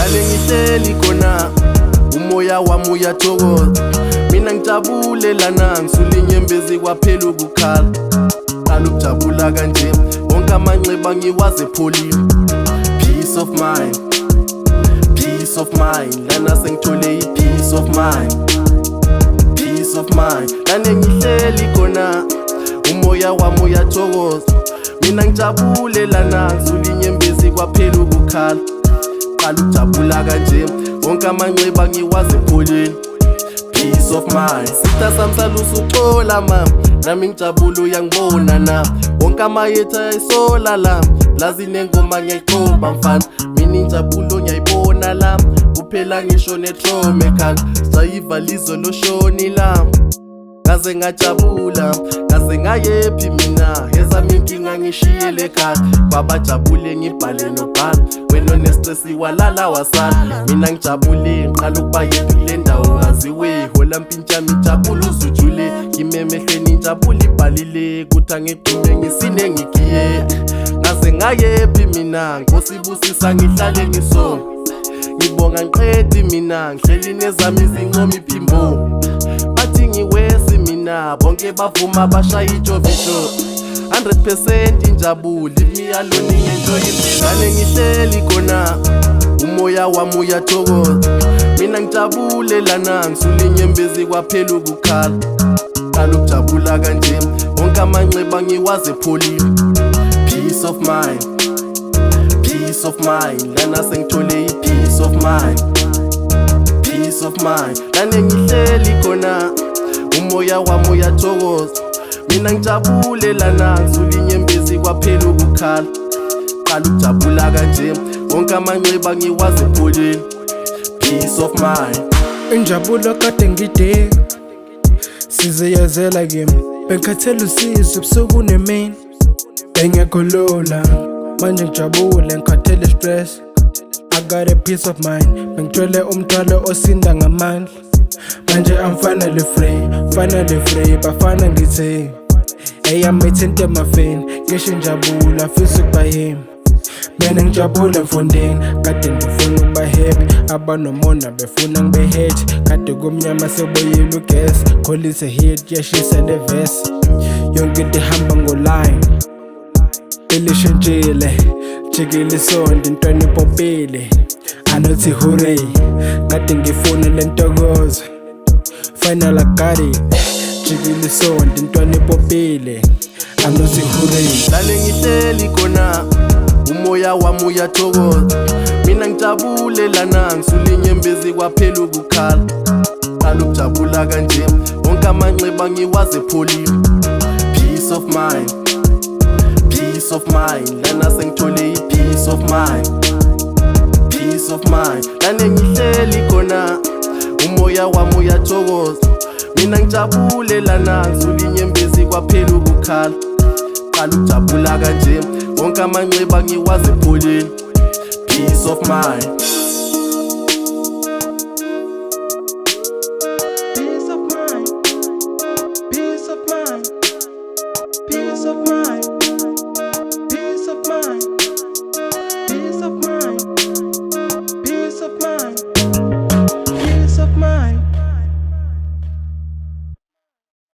Ngihleli khona umoya wami uyathokoza, mina ngijabule lana ngisula inyembezi kwaphela ukukhala. Qala ukujabula kanje wonke amanxeba ngiwaze pholile. Peace of mind, peace of mind, lana sengithole i-peace of mind, peace of mind. Lana ngihleli khona umoya wami uyathokoza, mina ngijabule lana ngisula inyembezi kwaphela ukukhala. Qala ukujabula kanje wonke amanxeba ngiwaze pholile. Peace of mind, sitha sami salusa uxola mama, nami ngijabula uyangibona na. Wonke amayetha ayisola la, lazi nengoma ngiyayiqomba mfana. Mina injabulo ngiyayibona la, kuphela ngisho netrome ekhanda. Sayiva lizo loshoni la, kaze ngajabula, kaze ngayephi mina. Ezami inkinga ngishiyele ekhaya, kwabajabule ngibhale nobhala. Wena onestress walala wasala, mina ngijabule ngiqala ukuba yethu kule ndawo ngaziwe. Hola mpintsha mijabule uzujule, ngimemehlweni njabule ibhalile. Kuthi angigqume ngisine ngigiye, ngaze ngayephi mina. Nkosibusisa ngihlale ngisonga, ngibonga ngiqedi mina. Ngihleli nezami izincomo iphimbo, bathi ngiwesi mina. Bonke bavuma bashaya ijovisho, 100% injabule. Leave me alone ngienjoy impilo. Ngane ngihleli khona umoya wami uyathokoza, mina ngijabule lana ngisula inyembezi kwaphela ukukhala. Qala ukujabula kanje wonke amanxeba ngiwaze pholile. Peace of mind, peace of mind, lana sengithole i-peace of mind, peace of mind. Lana ngihleli khona umoya wami uyathokoza, mina ngijabule lana ngisula inyembezi kwaphela ukukhala. Qala ukujabula kanje wonke amanxeba ngiwaze pholile. Peace of mind, injabulo kade ngidinga, sizeyazela kimi. Bengikhathela usizo ebusuku nemini, bengekho lula. Manje ngijabule ngikhathele stress, I got a peace of mind. Bengithwele umthwalo osinda ngamandla, manje I'm finally free. Bafana ngithe eyami ithinte emafeni, ngisho njabula afisa ukuba yimi. Mina ngijabule mfundini, kade ngifuna ukuba happy. Abanomona befuna ngibe-hate, kade kumnyama seboyile ugesi. Kholise hit yeshisa nevesi, yonke into ihamba ngoline. Ilishintshile, jikile isonto intwana ipopile. Anothi hooray, kade ngifuna le ntokozo, final I got it. Jikile isonto intwana ipopile. Anothi hooray. lana ngihleli khona umoya wami uyathokoza, mina ngijabule lana ngisula inyembezi kwaphela ukukhala. Qala ukujabula kanje wonke amanxeba ngiwaze pholile. Peace of mind, peace of mind, lana sengithole i-peace of mind, peace of mind. Lana ngihleli khona umoya wami uyathokoza, mina ngijabule lana ngisula inyembezi kwaphela ukukhala. Qala ukujabula kanje wonke amanxeba ngiwaze pholile. Peace of mind. Peace of mind, peace of mind, peace of mind.